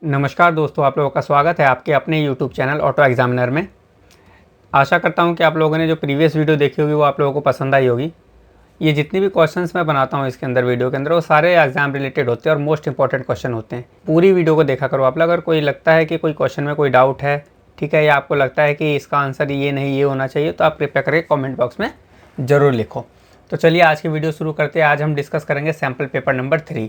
नमस्कार दोस्तों, आप लोगों का स्वागत है आपके अपने YouTube चैनल ऑटो एग्जामिनर में। आशा करता हूं कि आप लोगों ने जो प्रीवियस वीडियो देखी होगी वो आप लोगों को पसंद आई होगी। ये जितनी भी क्वेश्चंस मैं बनाता हूं इसके अंदर वीडियो के अंदर वो सारे एग्जाम रिलेटेड होते हैं और मोस्ट इंपॉर्टेंट क्वेश्चन होते हैं। पूरी वीडियो को देखा करो आप लोग। अगर कोई लगता है कि कोई क्वेश्चन में कोई डाउट है, ठीक है, या आपको लगता है कि इसका आंसर ये नहीं ये होना चाहिए, तो आप कृपया करके कॉमेंट बॉक्स में ज़रूर लिखो। तो चलिए आज की वीडियो शुरू करते हैं। आज हम डिस्कस करेंगे सैम्पल पेपर नंबर 3।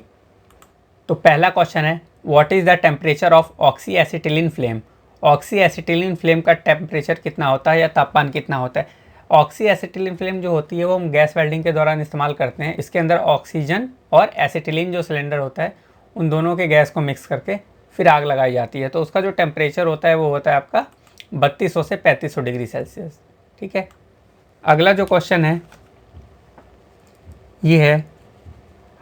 तो पहला क्वेश्चन है, what is the temperature of oxy acetylene flame. Oxy acetylene flame का टेम्परेचर कितना होता है या तापमान कितना होता है। ऑक्सी एसिटिलीन फ्लेम जो होती है वो हम गैस वेल्डिंग के दौरान इस्तेमाल करते हैं। इसके अंदर ऑक्सीजन और एसिटिलीन जो सिलेंडर होता है उन दोनों के गैस को मिक्स करके फिर आग लगाई जाती है। तो उसका जो टेम्परेचर होता है वो होता है आपका 3200 से 3500 डिग्री सेल्सियस। ठीक है, अगला जो क्वेश्चन है ये है,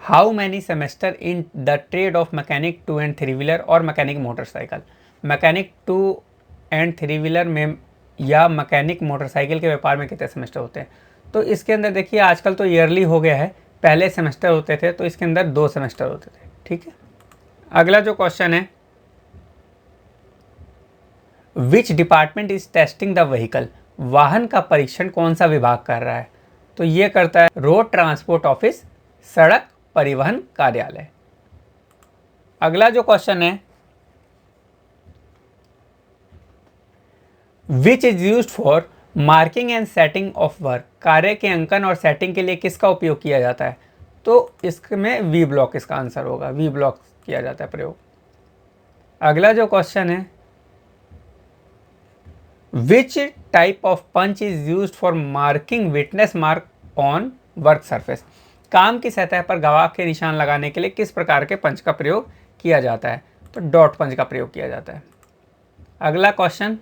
how many semester in the trade of mechanic 2 and 3 wheeler और mechanic motorcycle. Mechanic 2 and 3 wheeler में या मैकेनिक मोटरसाइकिल के व्यापार में कितने सेमेस्टर होते हैं। तो इसके अंदर देखिए आजकल तो ईयरली हो गया है, पहले सेमेस्टर होते थे, तो इसके अंदर 2 सेमेस्टर होते थे। ठीक है, अगला जो क्वेश्चन है, which department is testing the vehicle. वाहन का परीक्षण कौन सा विभाग कर रहा है। तो ये करता है रोड ट्रांसपोर्ट ऑफिस, सड़क परिवहन कार्यालय। अगला जो क्वेश्चन है, which is used for marking and setting of work. कार्य के अंकन और सेटिंग के लिए किसका उपयोग किया जाता है। तो इसमें वी ब्लॉक इसका आंसर होगा, वी ब्लॉक किया जाता है प्रयोग। अगला जो क्वेश्चन है, which type of punch is used for marking witness mark on work surface. काम की सतह पर गवाह के निशान लगाने के लिए किस प्रकार के पंच का प्रयोग किया जाता है। तो डॉट पंच का प्रयोग किया जाता है। अगला question,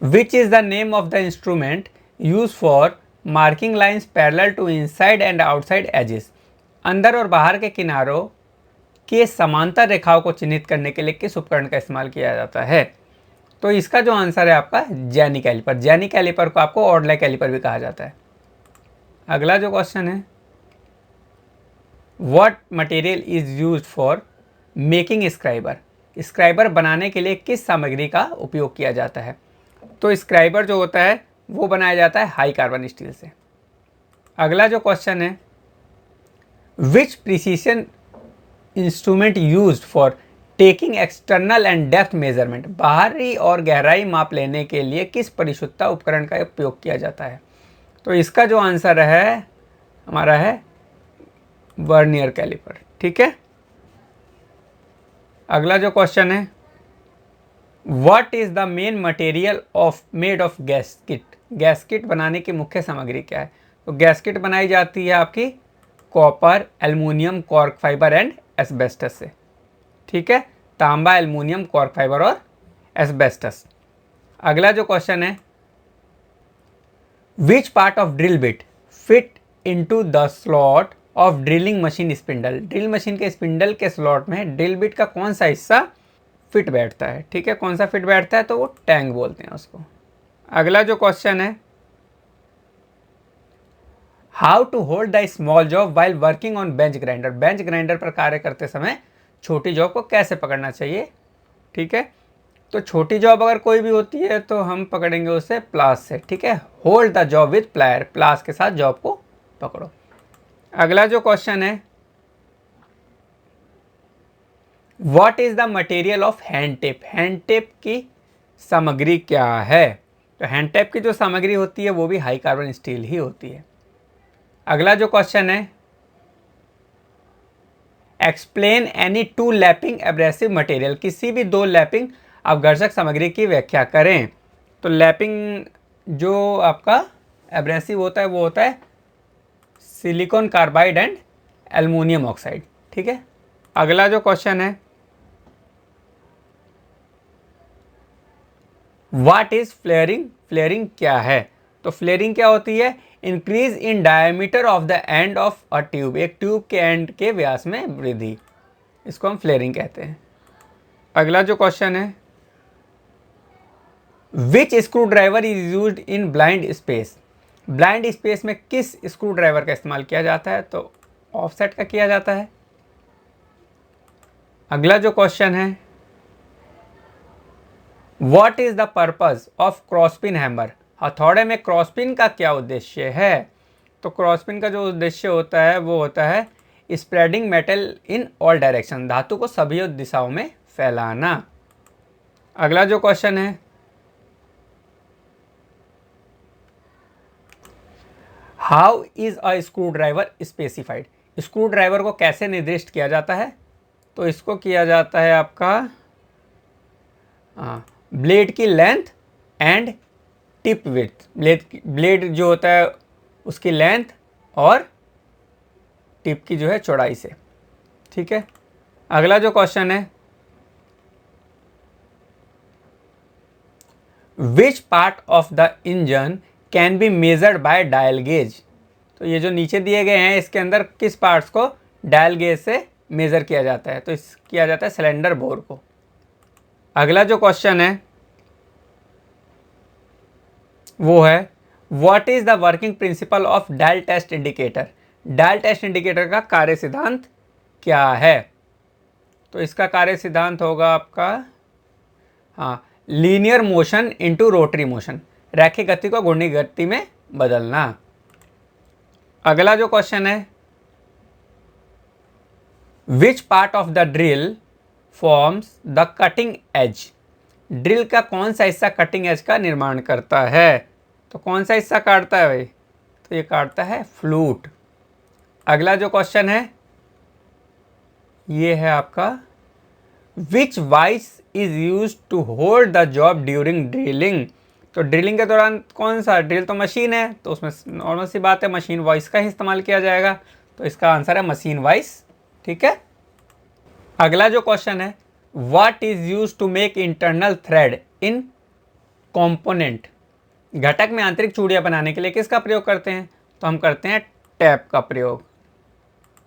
which is the name of the instrument use for marking lines parallel to inside and outside edges. अंदर और बाहर के किनारों के समांतर रेखाओं को चिन्हित करने के लिए किस उपकरण का इस्तेमाल किया जाता है। तो इसका जो आंसर है आपका जेनी कैलिपर। जेनी कैलिपर को आपको ऑडले कैलिपर भी कहा जाता है। अगला जो क्वेश्चन है, what material is used for making scriber. Scriber बनाने के लिए किस सामग्री का उपयोग किया जाता है। तो स्क्राइबर जो होता है वो बनाया जाता है हाई कार्बन स्टील से। अगला जो क्वेश्चन है, which precision instrument used for taking external and depth measurement. बाहरी और गहराई माप लेने के लिए किस परिशुद्धता उपकरण का उपयोग किया जाता है। तो इसका जो आंसर है हमारा है वर्नियर कैलिपर। ठीक है, अगला जो क्वेश्चन है, what is the main material of made of gasket. Gasket बनाने की मुख्य सामग्री क्या है। तो गैस्किट बनाई जाती है आपकी copper, aluminium, cork fibre and asbestos से। ठीक है, तांबा, एल्युमिनियम, कॉर्क फाइबर और एस्बेस्टस। अगला जो क्वेश्चन है, which part of drill bit fit into the slot of drilling machine spindle. Drill machine के स्पिंडल के स्लॉट में ड्रिल बिट का कौन सा हिस्सा फिट बैठता है। ठीक है, कौन सा फिट बैठता है, तो वो टैंक बोलते हैं उसको। अगला जो क्वेश्चन है, how to hold the small job while working on bench grinder. Bench grinder पर कार्य करते समय छोटी जॉब को कैसे पकड़ना चाहिए। ठीक है, तो छोटी जॉब अगर कोई भी होती है तो हम पकड़ेंगे उसे प्लास से। ठीक है, hold the job with plier, प्लास के साथ जॉब को पकड़ो। अगला जो क्वेश्चन है, what is the material of hand tape. Hand tape की सामग्री क्या है। तो हैंड टेप की जो सामग्री होती है वो भी हाई कार्बन स्टील ही होती है। अगला जो क्वेश्चन है, explain any two lapping abrasive material. किसी भी दो लैपिंग अपघर्षक सामग्री की व्याख्या करें। तो लैपिंग जो आपका एब्रेसिव होता है वो होता है silicon carbide and aluminium oxide. ठीक है, अगला जो क्वेश्चन है, व्हाट इज फ्लेयरिंग। फ्लेयरिंग क्या है। तो फ्लेयरिंग क्या होती है, increase in diameter of the end of a tube. एक ट्यूब के एंड के व्यास में वृद्धि, इसको हम फ्लेयरिंग कहते हैं। अगला जो क्वेश्चन है, which screw driver is used in blind space. Blind space में किस स्क्रू ड्राइवर का इस्तेमाल किया जाता है। तो ऑफसेट का किया जाता है। अगला जो क्वेश्चन है, what is the purpose of cross pin hammer? हथौड़े में क्रॉसपिन का क्या उद्देश्य है? तो क्रॉसपिन का जो उद्देश्य होता है वो होता है spreading metal in all direction, धातु को सभी दिशाओं में फैलाना। अगला जो क्वेश्चन है, how is a screw driver specified? Screw driver को कैसे निर्दिष्ट किया जाता है? तो इसको किया जाता है आपका ब्लेड की length and tip width, blade जो होता है उसकी लेंथ और टिप की जो है चौड़ाई से। ठीक है। अगला जो क्वेश्चन है, which part of the engine can be measured by dial gauge? तो ये जो नीचे दिए गए हैं इसके अंदर किस पार्ट्स को डायल गेज से मेजर किया जाता है? तो इस किया जाता है सिलेंडर बोर को। अगला जो क्वेश्चन है वो है, what is the working principle of dial test indicator? Dial test indicator का कार्य सिद्धांत क्या है? तो इसका कार्य सिद्धांत होगा आपका linear motion into rotary motion, रैखिक गति को घूर्णी गति में बदलना। अगला जो क्वेश्चन है, which part of the drill forms the cutting as? Drill का कौन सा हिस्सा कटिंग एज का निर्माण करता है? तो कौन सा हिस्सा काटता है भाई? तो ये काटता है फ्लूट। अगला जो क्वेश्चन है ये है आपका, which vice is use to hold the job during drilling? तो ड्रिलिंग के दौरान कौन सा, ड्रिल तो मशीन है तो उसमें नॉर्मल सी बात है मशीन वॉइस का ही इस्तेमाल किया जाएगा, तो इसका आंसर है मशीन वॉइस। ठीक है। अगला जो क्वेश्चन है, what is use to make internal thread in component? घटक में आंतरिक चूड़ियां बनाने के लिए किसका प्रयोग करते हैं? तो हम करते हैं टैप का प्रयोग।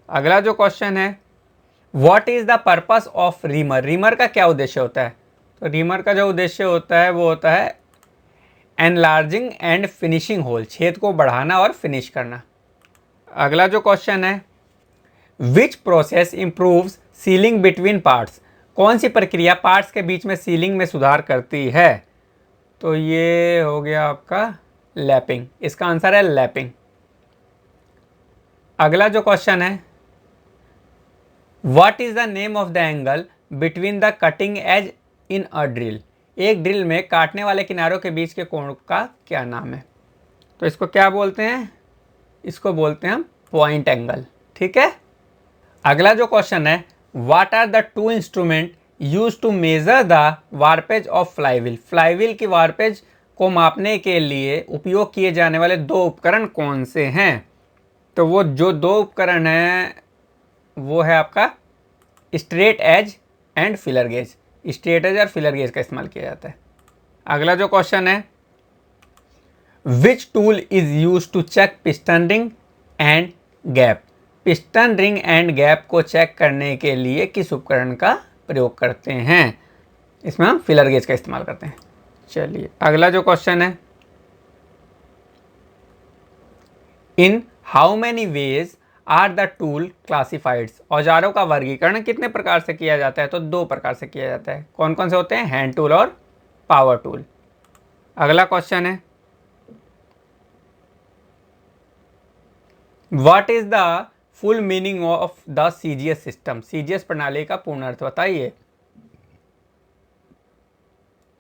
अगला जो क्वेश्चन है, what is the purpose of reamer? Reamer का क्या उद्देश्य होता है? तो रीमर का जो उद्देश्य होता है वो होता है एनलार्जिंग एंड फिनिशिंग होल, छेद को बढ़ाना और फिनिश करना। अगला जो क्वेश्चन है, which process improves ceiling between parts? कौन सी प्रक्रिया पार्ट्स के बीच में सीलिंग में सुधार करती है? तो ये हो गया आपका लैपिंग, इसका आंसर है लैपिंग। अगला जो क्वेश्चन है, what is the name of the angle between the cutting edge in a drill? एक ड्रिल में काटने वाले किनारों के बीच के कोण का क्या नाम है? तो इसको क्या बोलते हैं? इसको बोलते हैं हम पॉइंट एंगल। ठीक है। अगला जो क्वेश्चन है, what are the two instrument use to measure the warpage of flywheel? Flywheel की वार्पेज को मापने के लिए उपयोग किए जाने वाले दो उपकरण कौन से हैं? तो वो जो दो उपकरण हैं वो है आपका straight edge and feeler gauge. Straight edge और फिलर गेज का इस्तेमाल किया जाता है। अगला जो क्वेश्चन है, which tool is use to check piston ring end gap? Piston ring end gap को चेक करने के लिए किस उपकरण का प्रयोग करते हैं? इसमें हम फिलर गेज का इस्तेमाल करते हैं। चलिए अगला जो क्वेश्चन है, in how many ways are the tool classifieds? औजारों का वर्गीकरण कितने प्रकार से किया जाता है? तो दो प्रकार से किया जाता है। कौन कौन से होते हैं? हैंड टूल और पावर टूल। अगला क्वेश्चन है, what is the full meaning of the CGS system? CGS प्रणाली का पूर्ण अर्थ बताइए।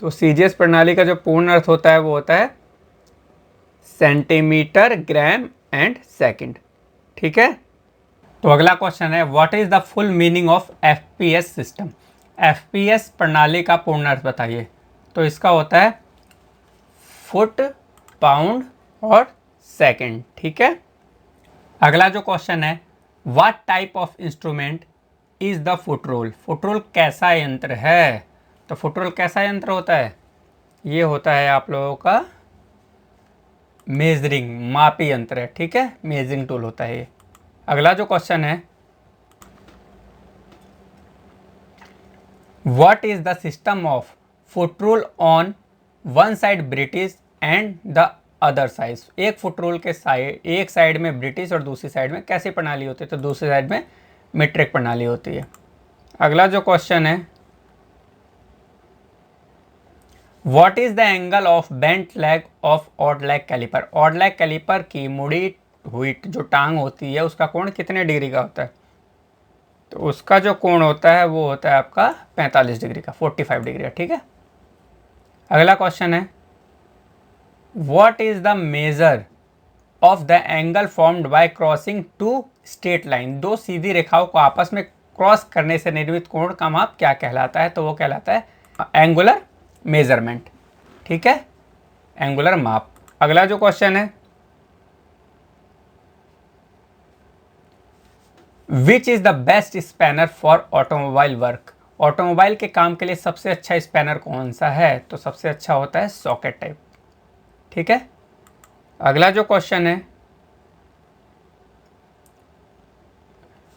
तो सीजीएस प्रणाली का जो पूर्ण अर्थ होता है वो होता है सेंटीमीटर, ग्राम एंड सेकंड। ठीक है। तो अगला क्वेश्चन है, what is the full meaning of FPS system? FPS प्रणाली का पूर्ण अर्थ बताइए। तो इसका होता है फुट, पाउंड और सेकंड। ठीक है। अगला जो क्वेश्चन है, what type of instrument is the foot rule? Foot rule कैसा यंत्र है? तो फुट रोल कैसा यंत्र होता है? ये होता है आप लोगों का मेजरिंग, मापी यंत्र है। ठीक है, मेजरिंग टूल होता है ये। अगला जो क्वेश्चन है, what is the system of foot rule on one side British and the other side? एक फुट रूल के साइड, एक साइड में ब्रिटिश और दूसरी साइड में कैसी प्रणाली होती है? तो दूसरी साइड में मीट्रिक प्रणाली होती है। अगला जो क्वेश्चन है, what is the angle of bent leg of odd leg calliper. Odd leg calliper की मुड़ी हुई जो टांग होती है उसका कोण कितने डिग्री का होता है? तो उसका जो कोण होता है वो होता है आपका 45 डिग्री का, 45 डिग्री का। ठीक है। अगला क्वेश्चन है, what is the measure of the angle formed by crossing two straight line. दो सीधी रेखाओं को आपस में क्रॉस करने से निर्मित कोण का माप क्या कहलाता है? तो वो कहलाता है एंगुलर मेजरमेंट। ठीक है, एंगुलर माप। अगला जो क्वेश्चन है, which is the best spanner for automobile work. Automobile के काम के लिए सबसे अच्छा स्पैनर कौन सा है? तो सबसे अच्छा होता है सॉकेट टाइप। ठीक है। अगला जो क्वेश्चन है,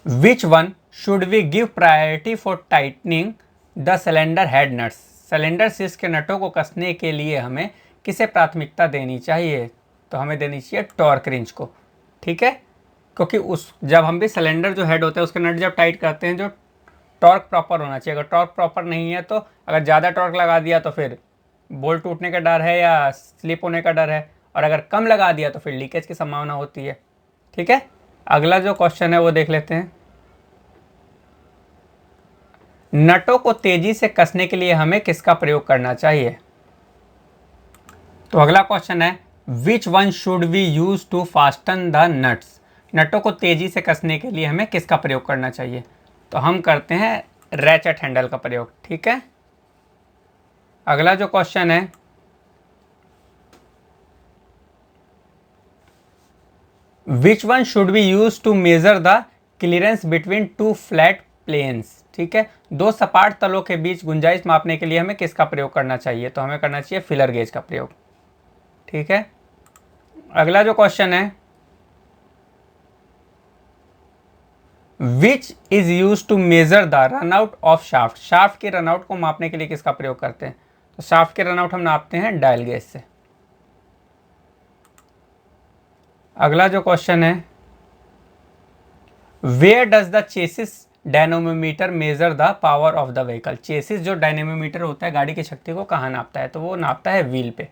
which one should we give priority for tightening the cylinder head nuts. Cylinder शीर्ष के नटों को कसने के लिए हमें किसे प्राथमिकता देनी चाहिए? तो हमें देनी चाहिए टॉर्क रिंच को। ठीक है, क्योंकि उस जब हम भी सिलेंडर जो हेड होता है उसके नट जब टाइट करते हैं, जो टॉर्क प्रॉपर होना चाहिए। अगर टॉर्क प्रॉपर नहीं है तो अगर ज़्यादा टॉर्क लगा दिया तो फिर बोल्ट टूटने का डर है या स्लिप होने का डर है, और अगर कम लगा दिया तो फिर लीकेज की संभावना होती है। ठीक है। अगला जो क्वेश्चन है वो देख लेते हैं, नटों को तेजी से कसने के लिए हमें किसका प्रयोग करना चाहिए? तो अगला क्वेश्चन है, which one should we use to fasten the nuts. नटों को तेजी से कसने के लिए हमें किसका प्रयोग करना चाहिए? तो हम करते हैं रैचेट हैंडल का प्रयोग। ठीक है। अगला जो क्वेश्चन है, which one should we use to measure the clearance between two flat planes. ठीक है, दो सपाट तलों के बीच गुंजाइश मापने के लिए हमें किसका प्रयोग करना चाहिए? तो हमें करना चाहिए फिलर गेज का प्रयोग। ठीक है। अगला जो क्वेश्चन है, which is use to measure the runout of shaft. Shaft के रनआउट को मापने के लिए किसका प्रयोग करते हैं? तो शाफ्ट के रनआउट हम नापते हैं डायल गेज से। अगला जो क्वेश्चन है, where does the chassis dynamometer measure the power of the vehicle. Chassis जो डायनेमोमीटर होता है गाड़ी की शक्ति को कहाँ नापता है? तो वो नापता है व्हील पे।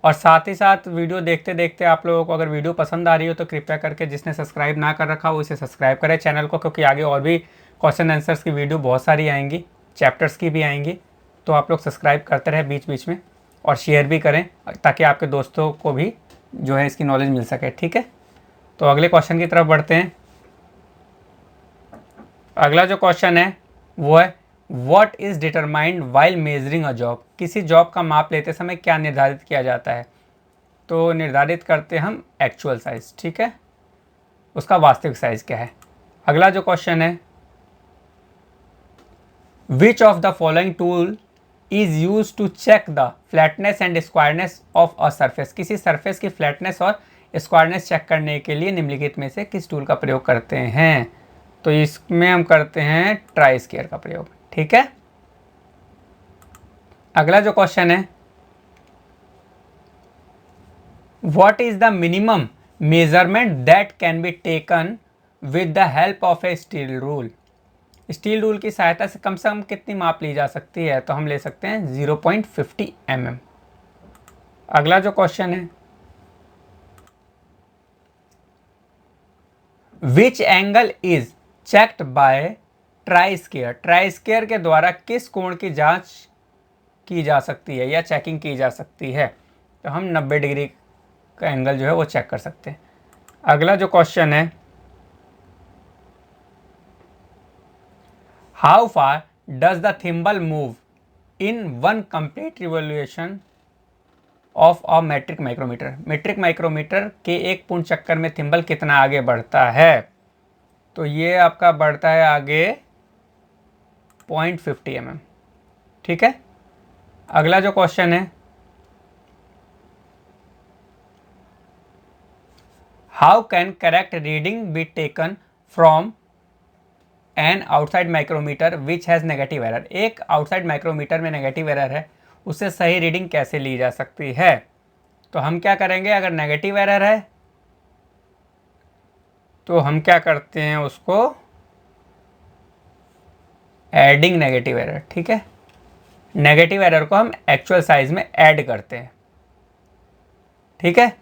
और साथ ही साथ वीडियो देखते देखते आप लोगों को अगर वीडियो पसंद आ रही हो तो कृपया करके जिसने सब्सक्राइब ना कर रखा हो उसे सब्सक्राइब करें चैनल को, क्योंकि आगे और भी क्वेश्चन आंसर्स की वीडियो बहुत सारी आएंगी, चैप्टर्स की भी आएंगी। तो आप लोग सब्सक्राइब करते रहे बीच बीच में, और शेयर भी करें ताकि आपके दोस्तों को भी जो है इसकी नॉलेज मिल सके। ठीक है। तो अगले क्वेश्चन की तरफ बढ़ते हैं। अगला जो क्वेश्चन है वो है, what is determined while measuring a job. किसी जॉब का माप लेते समय क्या निर्धारित किया जाता है? तो निर्धारित करते हैं हम एक्चुअल साइज। ठीक है, उसका वास्तविक साइज क्या है। अगला जो क्वेश्चन है, which of the following tool is use to check the flatness and squareness of a surface. किसी सरफेस की फ्लैटनेस और स्क्वायरनेस चेक करने के लिए निम्नलिखित में से किस टूल का प्रयोग करते हैं? तो इसमें हम करते हैं ट्राई स्क्वायर का प्रयोग। ठीक है। अगला जो क्वेश्चन है, what is the minimum measurement that can be taken with the help of A steel rule. Steel rule की सहायता से कम कितनी माप ली जा सकती है? तो हम ले सकते हैं 0.50 mm। अगला जो क्वेश्चन है, which angle is checked by try square. Try square के द्वारा किस कोण की जांच की जा सकती है या चेकिंग की जा सकती है? तो हम 90 डिग्री का एंगल जो है वो चेक कर सकते हैं। अगला जो क्वेश्चन है, how far does the thimble move in one complete revolution of a metric micrometer. Metric micrometer के एक पूर्ण चक्कर में थिम्बल कितना आगे बढ़ता है? तो ये आपका बढ़ता है आगे 0.50 mm। ठीक है। अगला जो क्वेश्चन है, how can correct reading be taken from an outside micrometer which has negative error. एक आउटसाइड माइक्रोमीटर में नेगेटिव एरर है, उससे सही रीडिंग कैसे ली जा सकती है? तो हम क्या करेंगे, अगर नेगेटिव एरर है तो हम क्या करते हैं उसको एडिंग नेगेटिव एरर, ठीक है। नेगेटिव एरर को हम एक्चुअल साइज में ऐड करते हैं, ठीक है।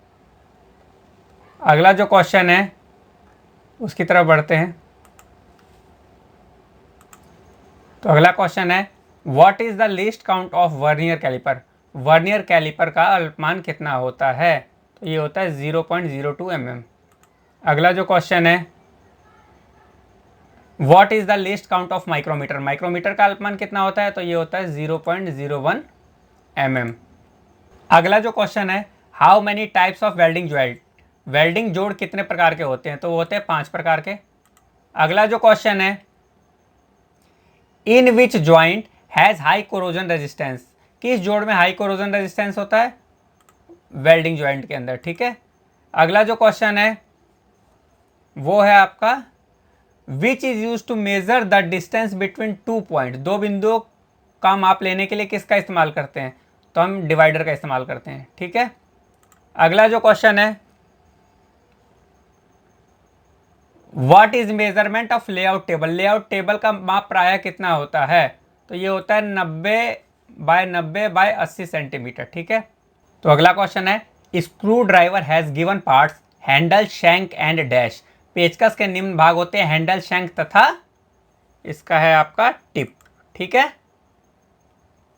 अगला जो क्वेश्चन है उसकी तरफ बढ़ते हैं। तो अगला क्वेश्चन है what is the least count of vernier calliper. Vernier calliper का अल्पमान कितना होता है? तो ये होता है 0.02 mm। अगला जो क्वेश्चन है what is the least count of micrometer. Micrometer का अल्पमान कितना होता है? तो ये होता है 0.01 mm। अगला जो क्वेश्चन है how many types of welding joint. Welding जोड़ कितने प्रकार के होते हैं? तो वो होते हैं 5 प्रकार के। अगला जो क्वेश्चन है in which joint has high corrosion resistance. किस जोड़ में हाई कोरोजन रेजिस्टेंस होता है? वेल्डिंग ज्वाइंट के अंदर, ठीक है। अगला जो क्वेश्चन है वो है आपका which is use to measure the distance between 2 point. दो बिंदुओं का माप लेने के लिए किसका इस्तेमाल करते हैं? तो हम डिवाइडर का इस्तेमाल करते हैं, ठीक है। अगला जो क्वेश्चन है what is measurement of layout table. Layout table का माप प्रायः कितना होता है? तो ये होता है 90 बाय 80 सेंटीमीटर, ठीक है। तो अगला क्वेश्चन है screw driver has given parts handle, shank and dash. पेचकस के निम्न भाग होते हैं हैंडल, शैंक तथा इसका है आपका टिप, ठीक है।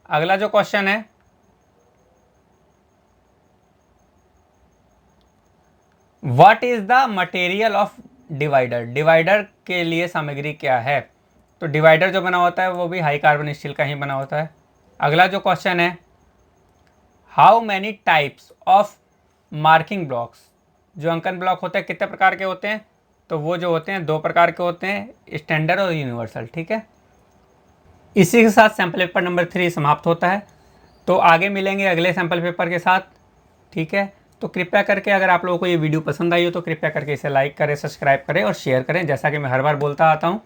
अगला जो क्वेश्चन है what is the material of divider. Divider के लिए सामग्री क्या है? तो डिवाइडर जो बना होता है वो भी हाई कार्बन स्टील का ही बना होता है। अगला जो क्वेश्चन है how many types of marking blocks. जो अंकन ब्लॉक होते हैं कितने प्रकार के होते हैं? तो वो जो होते हैं 2 प्रकार के होते हैं, स्टैंडर्ड और यूनिवर्सल, ठीक है। इसी के साथ सैम्पल पेपर नंबर 3 समाप्त होता है। तो आगे मिलेंगे अगले सैम्पल पेपर के साथ, ठीक है। तो कृपया करके अगर आप लोगों को ये वीडियो पसंद आई हो तो कृपया करके इसे लाइक करें, सब्सक्राइब करें और शेयर करें, जैसा कि मैं हर बार बोलता आता हूँ।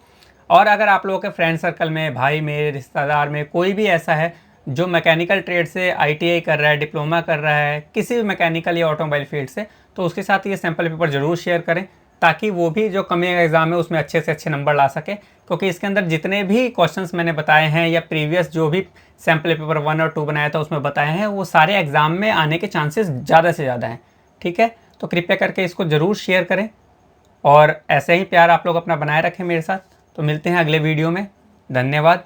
और अगर आप लोगों के फ्रेंड सर्कल में, भाई में, रिश्तेदार में कोई भी ऐसा है जो मैकेनिकल ट्रेड से ITI कर रहा है, डिप्लोमा कर रहा है, किसी भी मैकेनिकल या ऑटोमोबाइल फील्ड से, तो उसके साथ ये सैम्पल पेपर ज़रूर शेयर करें ताकि वो भी जो कमिंग एग्जाम है उसमें अच्छे से अच्छे नंबर ला सके। क्योंकि इसके अंदर जितने भी क्वेश्चंस मैंने बताए हैं या प्रीवियस जो भी सैम्पल पेपर 1 और 2 बनाया था उसमें बताए हैं, वो सारे एग्जाम में आने के चांसेस ज़्यादा से ज़्यादा हैं, ठीक है। तो कृपया करके इसको ज़रूर शेयर करें और ऐसे ही प्यार आप लोग अपना बनाए रखें मेरे साथ। तो मिलते हैं अगले वीडियो में। धन्यवाद।